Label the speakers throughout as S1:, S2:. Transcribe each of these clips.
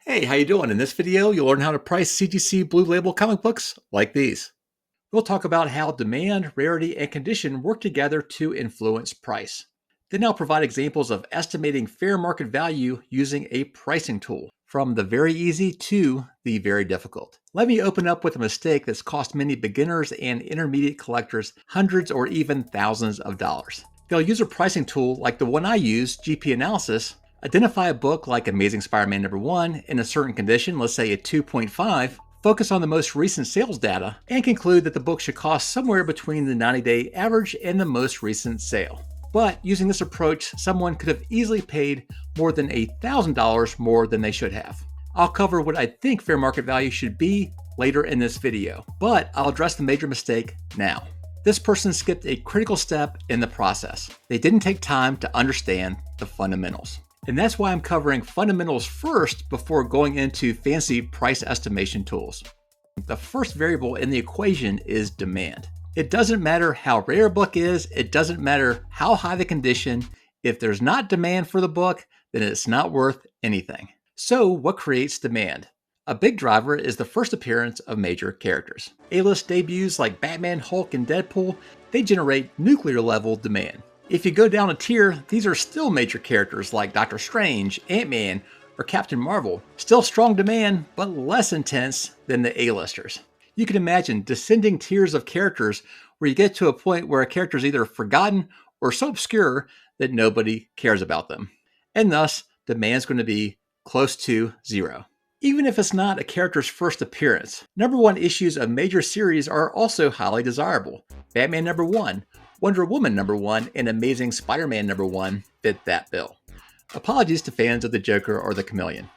S1: Hey, how you doing? In this video, you'll learn how to price CGC Blue Label comic books like these. We'll talk about how demand, rarity, and condition work together to influence price. Then I'll provide examples of estimating fair market value using a pricing tool, from the very easy to the very difficult. Let me open up with a mistake that's cost many beginners and intermediate collectors hundreds or even thousands of dollars. They'll use a pricing tool like the one I use, GP Analysis, identify a book like Amazing Spider-Man #1 in a certain condition, let's say a 2.5, focus on the most recent sales data, and conclude that the book should cost somewhere between the 90-day average and the most recent sale. But using this approach, someone could have easily paid more than $1,000 more than they should have. I'll cover what I think fair market value should be later in this video, but I'll address the major mistake now. This person skipped a critical step in the process. They didn't take time to understand the fundamentals. And that's why I'm covering fundamentals first before going into fancy price estimation tools. The first variable in the equation is demand. It doesn't matter how rare a book is, it doesn't matter how high the condition. If there's not demand for the book, then it's not worth anything. So what creates demand? A big driver is the first appearance of major characters. A-list debuts like Batman, Hulk, and Deadpool, they generate nuclear level demand. If you go down a tier, these are still major characters like Doctor Strange, Ant-Man, or Captain Marvel. Still strong demand, but less intense than the A-listers. You can imagine descending tiers of characters where you get to a point where a character is either forgotten or so obscure that nobody cares about them. And thus, demand is going to be close to zero. Even if it's not a character's first appearance, #1 issues of major series are also highly desirable. Batman #1, Wonder Woman #1, and Amazing Spider-Man #1 fit that bill. Apologies to fans of the Joker or the Chameleon.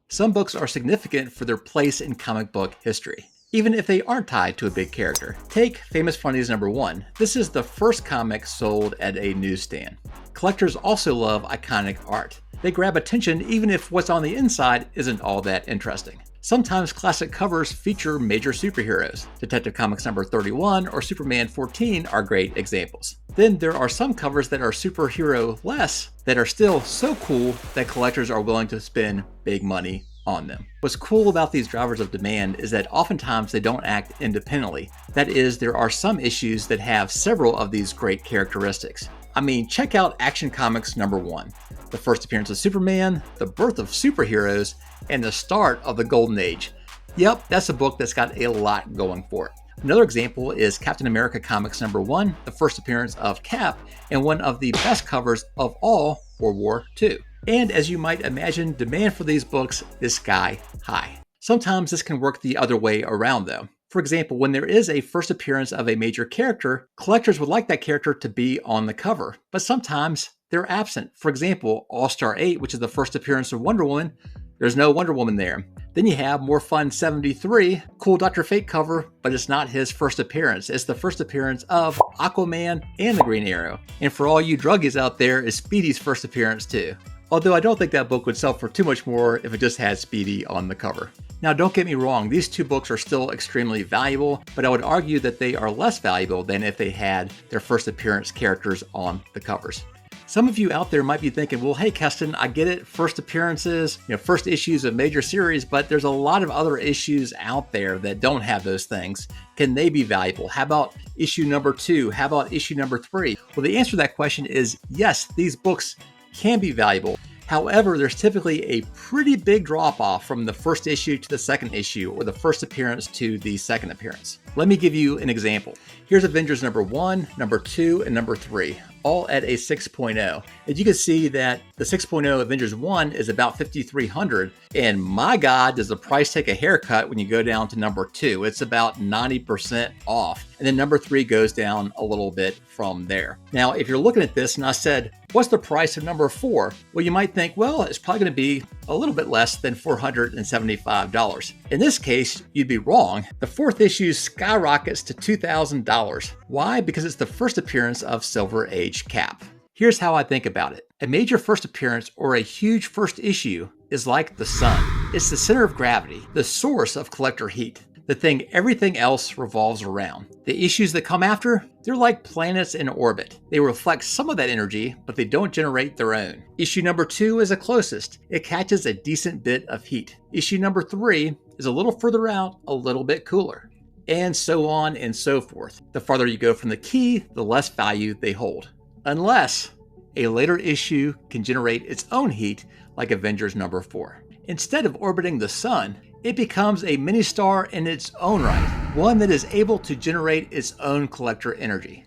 S1: Some books are significant for their place in comic book history, even if they aren't tied to a big character. Take Famous Funnies #1. This is the first comic sold at a newsstand. Collectors also love iconic art. They grab attention even if what's on the inside isn't all that interesting. Sometimes classic covers feature major superheroes. Detective Comics #31 or Superman 14 are great examples. Then there are some covers that are superhero-less that are still so cool that collectors are willing to spend big money on them. What's cool about these drivers of demand is that oftentimes they don't act independently. That is, there are some issues that have several of these great characteristics. I mean, check out Action Comics #1. The first appearance of Superman, the birth of superheroes, and the start of the Golden Age. Yep, that's a book that's got a lot going for it. Another example is Captain America Comics #1, the first appearance of Cap, and one of the best covers of all World War II. And as you might imagine, demand for these books is sky high. Sometimes this can work the other way around though. For example, when there is a first appearance of a major character, collectors would like that character to be on the cover, but sometimes they're absent. For example, All-Star 8, which is the first appearance of Wonder Woman, there's no Wonder Woman there. Then you have More Fun 73, cool Dr. Fate cover, but it's not his first appearance. It's the first appearance of Aquaman and the Green Arrow. And for all you druggies out there, it's Speedy's first appearance too. Although I don't think that book would sell for too much more if it just had Speedy on the cover. Now don't get me wrong, these two books are still extremely valuable, but I would argue that they are less valuable than if they had their first appearance characters on the covers. Some of you out there might be thinking, well, hey Keston, I get it, first appearances, first issues of major series, but there's a lot of other issues out there that don't have those things. Can they be valuable? How about issue #2? How about issue #3? Well, the answer to that question is yes, these books can be valuable. However, there's typically a pretty big drop off from the first issue to the second issue or the first appearance to the second appearance. Let me give you an example. Here's Avengers #1, #2, and #3, all at a 6.0. And you can see that the 6.0 Avengers 1 is about $5,300. And my God, does the price take a haircut when you go down to #2? It's about 90% off. And then #3 goes down a little bit from there. Now, if you're looking at this and I said, what's the price of #4? Well, you might think, well, it's probably going to be a little bit less than $475. In this case, you'd be wrong. The fourth issue skyrockets to $2,000. Why? Because it's the first appearance of Silver Age Cap. Here's how I think about it. A major first appearance or a huge first issue is like the sun. It's the center of gravity, the source of collector heat. the thing everything else revolves around. The issues that come after, they're like planets in orbit. They reflect some of that energy, but they don't generate their own. Issue number 2 is the closest. It catches a decent bit of heat. Issue number 3 is a little further out, a little bit cooler. And so on and so forth. The farther you go from the key, the less value they hold. Unless a later issue can generate its own heat, like Avengers number 4. Instead of orbiting the sun, it becomes a mini-star in its own right, one that is able to generate its own collector energy.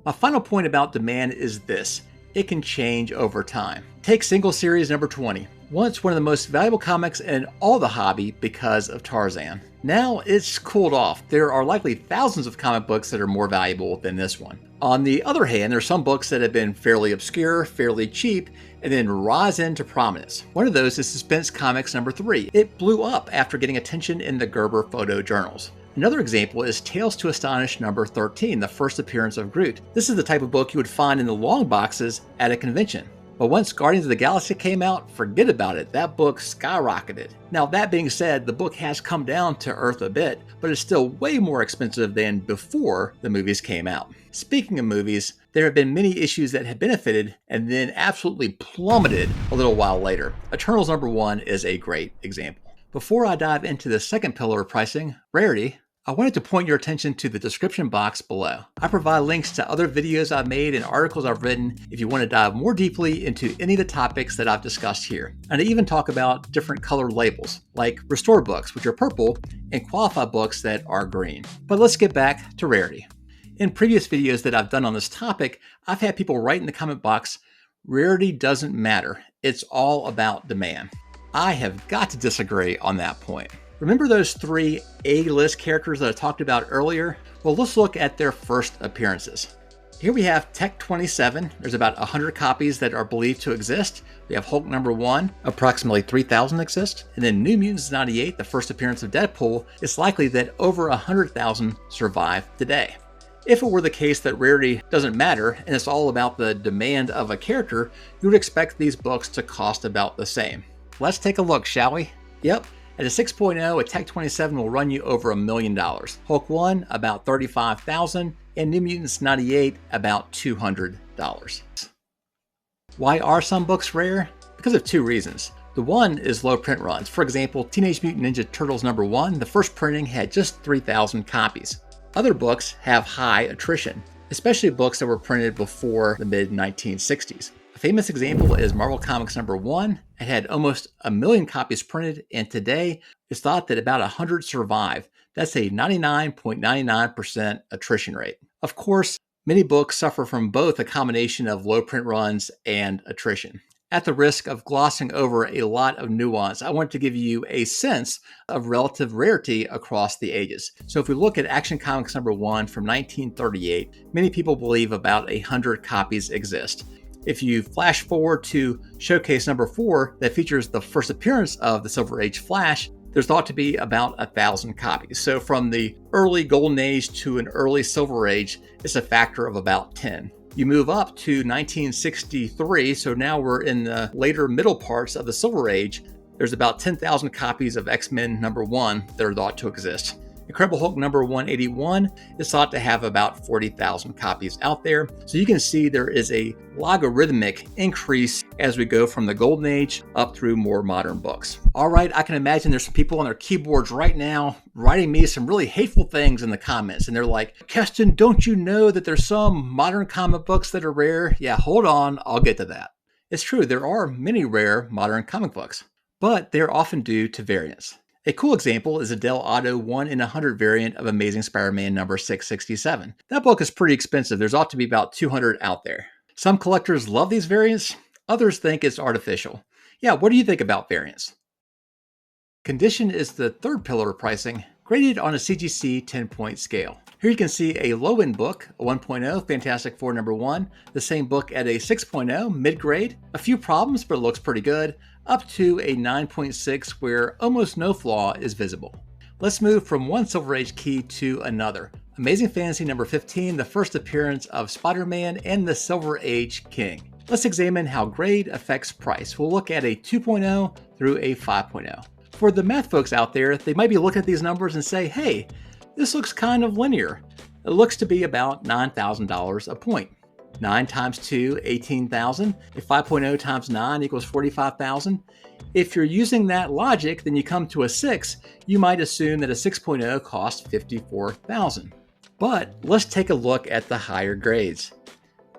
S1: My final point about demand is this: it can change over time. Take single series number 20. Once one of the most valuable comics in all the hobby because of Tarzan. Now it's cooled off. There are likely thousands of comic books that are more valuable than this one. On the other hand, there are some books that have been fairly obscure, fairly cheap, and then rise into prominence. One of those is Suspense Comics number 3. It blew up after getting attention in the Gerber photo journals. Another example is Tales to Astonish number 13, the first appearance of Groot. This is the type of book you would find in the long boxes at a convention. But once Guardians of the Galaxy came out, forget about it. That book skyrocketed. Now, that being said, the book has come down to earth a bit, but it's still way more expensive than before the movies came out. Speaking of movies, there have been many issues that have benefited and then absolutely plummeted a little while later. Eternals number 1 is a great example. Before I dive into the second pillar of pricing, rarity, I wanted to point your attention to the description box below. I provide links to other videos I've made and articles I've written if you want to dive more deeply into any of the topics that I've discussed here. And I even talk about different color labels, like Restore books, which are purple, and Qualify books that are green. But let's get back to rarity. In previous videos that I've done on this topic, I've had people write in the comment box, rarity doesn't matter. It's all about demand. I have got to disagree on that point. Remember those 3 A-list characters that I talked about earlier? Well, let's look at their first appearances. Here we have Tech 27. There's about 100 copies that are believed to exist. We have Hulk number 1, approximately 3,000 exist. And then New Mutants 98, the first appearance of Deadpool, it's likely that over 100,000 survive today. If it were the case that rarity doesn't matter and it's all about the demand of a character, you would expect these books to cost about the same. Let's take a look, shall we? Yep. At a 6.0, a Tech 27 will run you over $1 million. Hulk 1, about $35,000, and New Mutants 98, about $200. Why are some books rare? Because of 2 reasons. The one is low print runs. For example, Teenage Mutant Ninja Turtles number 1, the first printing had just 3,000 copies. Other books have high attrition, especially books that were printed before the mid-1960s. A famous example is Marvel Comics number 1. It had almost 1 million copies printed, and today it's thought that about 100 survive. That's a 99.99% attrition rate. Of course, many books suffer from both a combination of low print runs and attrition. At the risk of glossing over a lot of nuance, I want to give you a sense of relative rarity across the ages. So if we look at Action Comics number 1 from 1938, many people believe about 100 copies exist. If you flash forward to Showcase number 4 that features the first appearance of the Silver Age Flash, there's thought to be about 1,000 copies. So from the early Golden Age to an early Silver Age, it's a factor of about 10. You move up to 1963, so now we're in the later middle parts of the Silver Age. There's about 10,000 copies of X-Men number 1 that are thought to exist. Incredible Hulk number 181 is thought to have about 40,000 copies out there. So you can see there is a logarithmic increase as we go from the Golden Age up through more modern books. All right, I can imagine there's some people on their keyboards right now writing me some really hateful things in the comments. And they're like, Keston, don't you know that there's some modern comic books that are rare? Yeah, hold on, I'll get to that. It's true, there are many rare modern comic books, but they're often due to variants. A cool example is a Dell Auto 1 in 100 variant of Amazing Spider-Man number 667. That book is pretty expensive. There's ought to be about 200 out there. Some collectors love these variants. Others think it's artificial. Yeah, what do you think about variants? Condition is the third pillar of pricing, graded on a CGC 10-point scale. Here you can see a low-end book, a 1.0, Fantastic Four number 1, the same book at a 6.0, mid-grade, a few problems, but it looks pretty good, up to a 9.6 where almost no flaw is visible. Let's move from one Silver Age key to another. Amazing Fantasy number 15, the first appearance of Spider-Man and the Silver Age King. Let's examine how grade affects price. We'll look at a 2.0 through a 5.0. For the math folks out there, they might be looking at these numbers and say, hey, this looks kind of linear. It looks to be about $9,000 a point. 9 times 2, 18,000. If 5.0 times 9 equals 45,000. If you're using that logic, then you come to a 6, you might assume that a 6.0 costs 54,000. But let's take a look at the higher grades.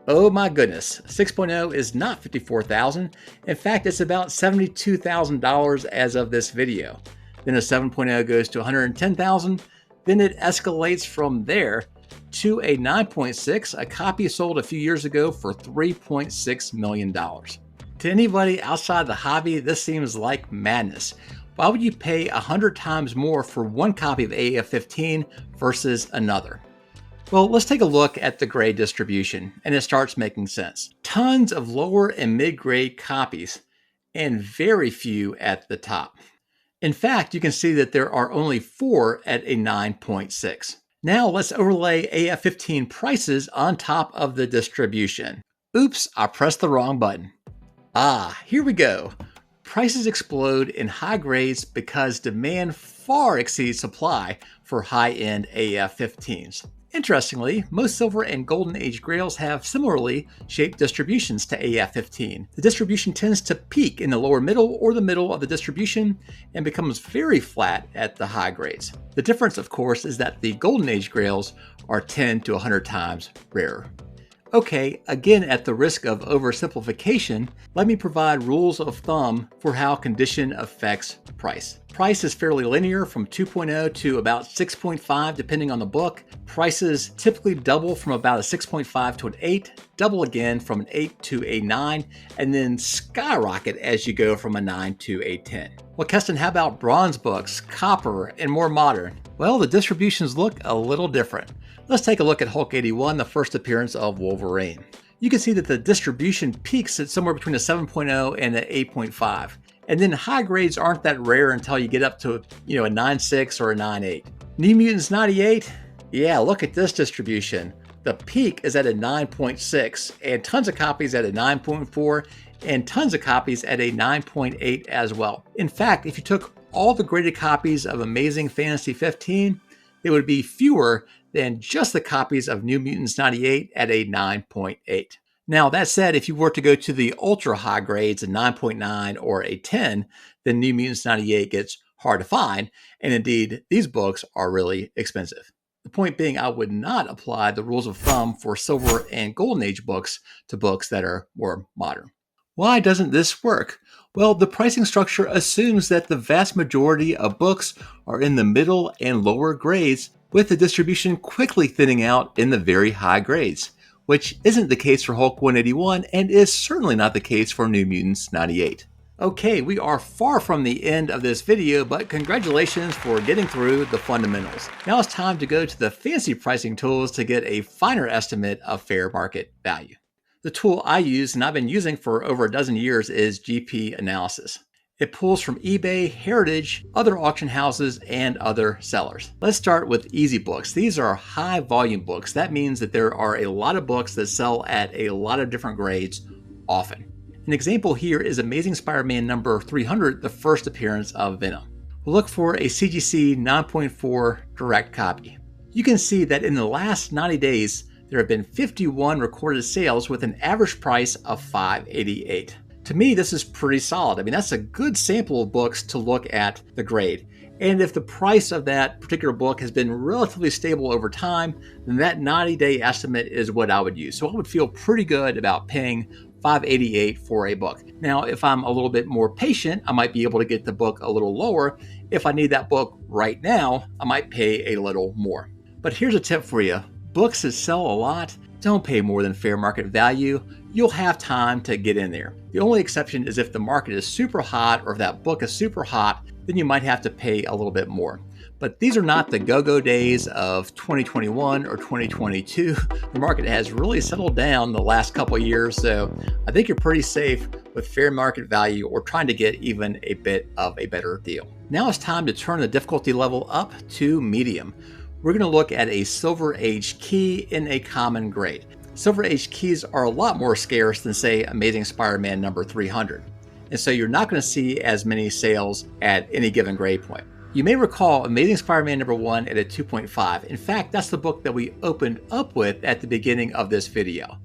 S1: Oh my goodness, 6.0 is not 54,000. In fact, it's about $72,000 as of this video. Then a 7.0 goes to 110,000. Then it escalates from there to a 9.6, a copy sold a few years ago for $3.6 million. To anybody outside the hobby, this seems like madness. Why would you pay 100 times more for one copy of AF-15 versus another? Well, let's take a look at the grade distribution, and it starts making sense. Tons of lower and mid-grade copies, and very few at the top. In fact, you can see that there are only 4 at a 9.6. Now let's overlay AF-15 prices on top of the distribution. Oops, I pressed the wrong button. Here we go. Prices explode in high grades because demand far exceeds supply for high-end AF-15s. Interestingly, most Silver and Golden Age Grails have similarly shaped distributions to AF-15. The distribution tends to peak in the lower middle or the middle of the distribution and becomes very flat at the high grades. The difference, of course, is that the Golden Age Grails are 10 to 100 times rarer. Okay, again, at the risk of oversimplification, let me provide rules of thumb for how condition affects price. Price is fairly linear from 2.0 to about 6.5 depending on the book. Prices typically double from about a 6.5 to an 8, double again from an 8 to a 9, and then skyrocket as you go from a 9 to a 10. Well, Keston, how about bronze books, copper, and more modern? Well, the distributions look a little different. Let's take a look at Hulk 81, the first appearance of Wolverine. You can see that the distribution peaks at somewhere between a 7.0 and an 8.5. And then high grades aren't that rare until you get up to, a 9.6 or a 9.8. New Mutants 98, yeah, look at this distribution. The peak is at a 9.6 and tons of copies at a 9.4 and tons of copies at a 9.8 as well. In fact, if you took all the graded copies of Amazing Fantasy 15, it would be fewer than just the copies of New Mutants 98 at a 9.8. Now, that said, if you were to go to the ultra high grades, a 9.9 or a 10, then New Mutants 98 gets hard to find. And indeed, these books are really expensive. The point being, I would not apply the rules of thumb for Silver and Golden Age books to books that are more modern. Why doesn't this work? Well, the pricing structure assumes that the vast majority of books are in the middle and lower grades, with the distribution quickly thinning out in the very high grades, which isn't the case for Hulk 181 and is certainly not the case for New Mutants 98. Okay, we are far from the end of this video, but congratulations for getting through the fundamentals. Now it's time to go to the fancy pricing tools to get a finer estimate of fair market value. The tool I use and I've been using for over a dozen years is GP Analysis. It pulls from eBay, Heritage, other auction houses, and other sellers. Let's start with easy books. These are high volume books. That means that there are a lot of books that sell at a lot of different grades often. An example here is Amazing Spider-Man number 300, the first appearance of Venom. We'll look for a CGC 9.4 direct copy. You can see that in the last 90 days, there have been 51 recorded sales with an average price of $5.88. To me, this is pretty solid. I mean, that's a good sample of books to look at the grade. And if the price of that particular book has been relatively stable over time, then that 90-day estimate is what I would use. So I would feel pretty good about paying $5.88 for a book. Now, if I'm a little bit more patient, I might be able to get the book a little lower. If I need that book right now, I might pay a little more. But here's a tip for you. Books that sell a lot, don't pay more than fair market value. You'll have time to get in there. The only exception is if the market is super hot or if that book is super hot, then you might have to pay a little bit more. But these are not the go-go days of 2021 or 2022. The market has really settled down the last couple of years, so I think you're pretty safe with fair market value or trying to get even a bit of a better deal. Now it's time to turn the difficulty level up to medium. We're going to look at a Silver Age key in a common grade. Silver Age keys are a lot more scarce than, say, Amazing Spider-Man number 300. and so you're not going to see as many sales at any given grade point. You may recall Amazing Spider-Man #1 at a 2.5. In fact, that's the book that we opened up with at the beginning of this video.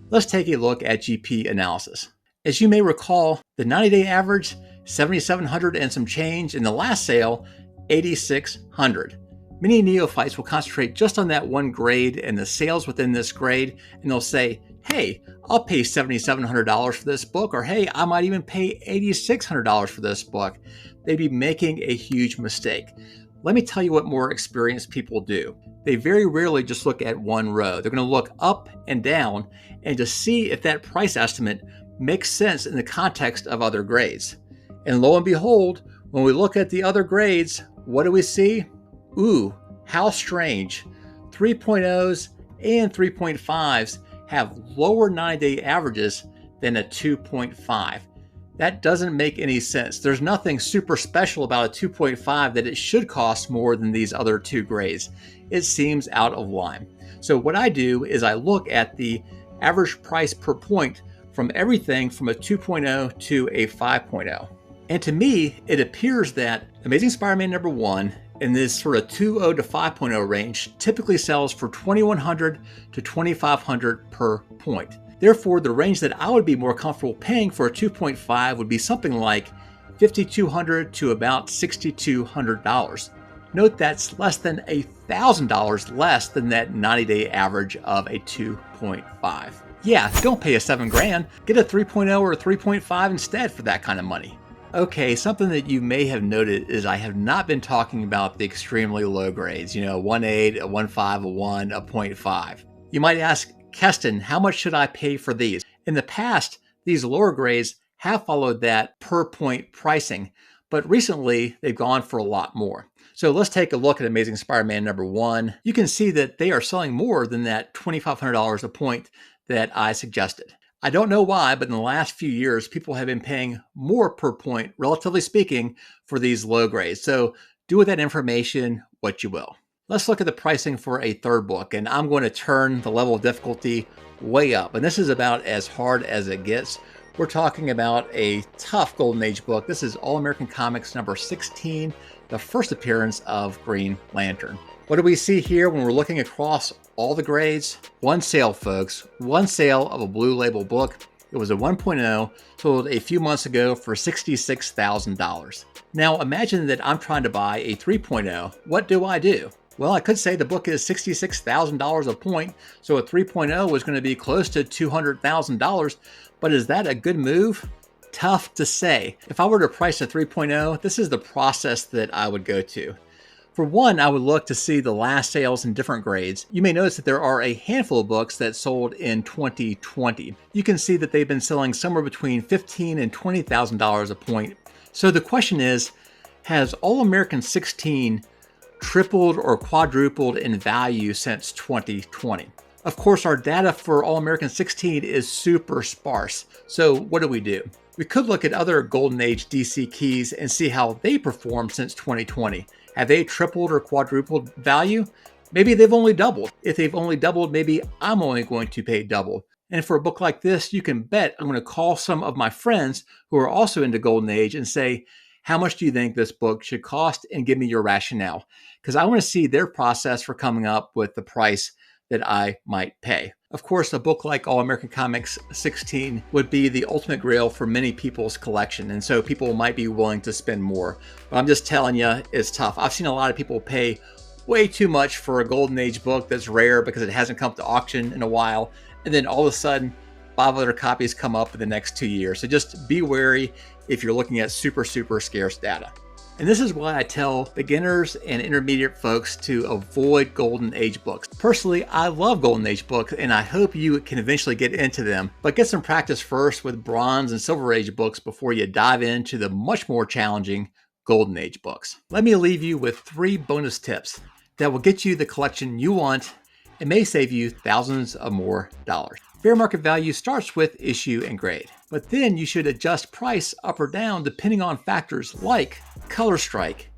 S1: Let's take a look at GP analysis. As you may recall, the 90-day average, 7,700 and some change, in the last sale, 8,600. Many neophytes will concentrate just on that one grade and the sales within this grade, and they'll say, hey, I'll pay $7,700 for this book, or hey, I might even pay $8,600 for this book. They'd be making a huge mistake. Let me tell you what more experienced people do. They very rarely just look at one row. They're going to look up and down and to see if that price estimate makes sense in the context of other grades. And lo and behold, when we look at the other grades, what do we see? Ooh, how strange. 3.0s and 3.5s have lower 9-day averages than a 2.5. That doesn't make any sense. There's nothing super special about a 2.5 that it should cost more than these other two grades. It seems out of line. So what I do is I look at the average price per point from everything from a 2.0 to a 5.0. And to me, it appears that Amazing Spider-Man #1 in this sort of 2.0 to 5.0 range typically sells for $2,100 to $2,500 per point. Therefore, the range that I would be more comfortable paying for a 2.5 would be something like $5,200 to about $6,200. Note that's less than $1,000 less than that 90-day average of a 2.5. Yeah, don't pay a $7,000. Get a 3.0 or a 3.5 instead for that kind of money. Okay, something that you may have noted is I have not been talking about the extremely low grades, 1.8, a 1.5, a 1, a 0.5. You might ask, Keston, how much should I pay for these? In the past, these lower grades have followed that per point pricing, but recently they've gone for a lot more. So let's take a look at Amazing Spider-Man #1. You can see that they are selling more than that $2,500 a point that I suggested. I don't know why, but in the last few years, people have been paying more per point, relatively speaking, for these low grades. So do with that information what you will. Let's look at the pricing for a third book, and I'm going to turn the level of difficulty way up. And this is about as hard as it gets. We're talking about a tough Golden Age book. This is All American Comics #16, the first appearance of Green Lantern. What do we see here when we're looking across all the grades? One sale, folks. One sale of a Blue Label book. It was a 1.0, sold a few months ago for $66,000. Now imagine that I'm trying to buy a 3.0. What do? Well, I could say the book is $66,000 a point, so a 3.0 was going to be close to $200,000, but is that a good move? Tough to say. If I were to price a 3.0, this is the process that I would go to. For one, I would look to see the last sales in different grades. You may notice that there are a handful of books that sold in 2020. You can see that they've been selling somewhere between $15,000 and $20,000 a point. So the question is, has All American 16 tripled or quadrupled in value since 2020? Of course, our data for All American 16 is super sparse. So what do? We could look at other Golden Age DC keys and see how they performed since 2020. Have they tripled or quadrupled value? Maybe they've only doubled. If they've only doubled, maybe I'm only going to pay double. And for a book like this, you can bet I'm going to call some of my friends who are also into Golden Age and say, how much do you think this book should cost? And give me your rationale. Because I want to see their process for coming up with the price that I might pay. Of course, a book like All American Comics 16 would be the ultimate grail for many people's collection. And so people might be willing to spend more. But I'm just telling you, it's tough. I've seen a lot of people pay way too much for a Golden Age book that's rare because it hasn't come to auction in a while. And then all of a sudden, 5 other copies come up in the next 2 years. So just be wary if you're looking at super scarce data. And this is why I tell beginners and intermediate folks to avoid Golden Age books. Personally, I love Golden Age books and I hope you can eventually get into them, but get some practice first with Bronze and Silver Age books before you dive into the much more challenging Golden Age books. Let me leave you with 3 bonus tips that will get you the collection you want and may save you thousands of more dollars. Fair market value starts with issue and grade, but then you should adjust price up or down depending on factors like color strike,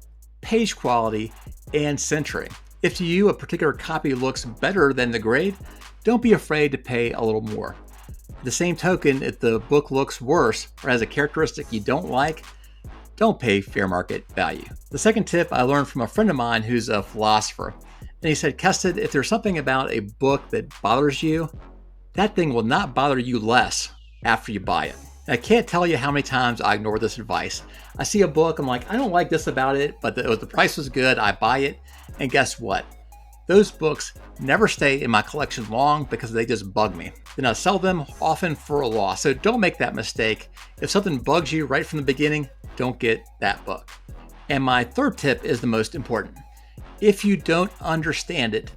S1: page quality, and centering. If to you a particular copy looks better than the grade, don't be afraid to pay a little more. The same token, if the book looks worse or has a characteristic you don't like, don't pay fair market value. The second tip I learned from a friend of mine who's a philosopher. And he said, Keston, if there's something about a book that bothers you, that thing will not bother you less after you buy it. And I can't tell you how many times I ignore this advice. I see a book, I'm like, I don't like this about it, but the price was good, I buy it. And guess what? Those books never stay in my collection long because they just bug me. Then I sell them, often for a loss. So don't make that mistake. If something bugs you right from the beginning, don't get that book. And my third tip is the most important. If you don't understand it,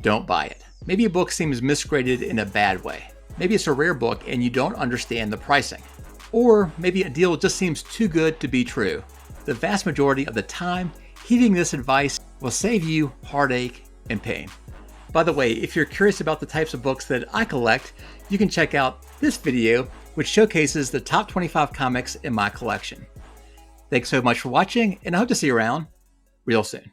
S1: don't buy it. Maybe a book seems misgraded in a bad way. Maybe it's a rare book and you don't understand the pricing. Or maybe a deal just seems too good to be true. The vast majority of the time, heeding this advice will save you heartache and pain. By the way, if you're curious about the types of books that I collect, you can check out this video, which showcases the top 25 comics in my collection. Thanks so much for watching, and I hope to see you around real soon.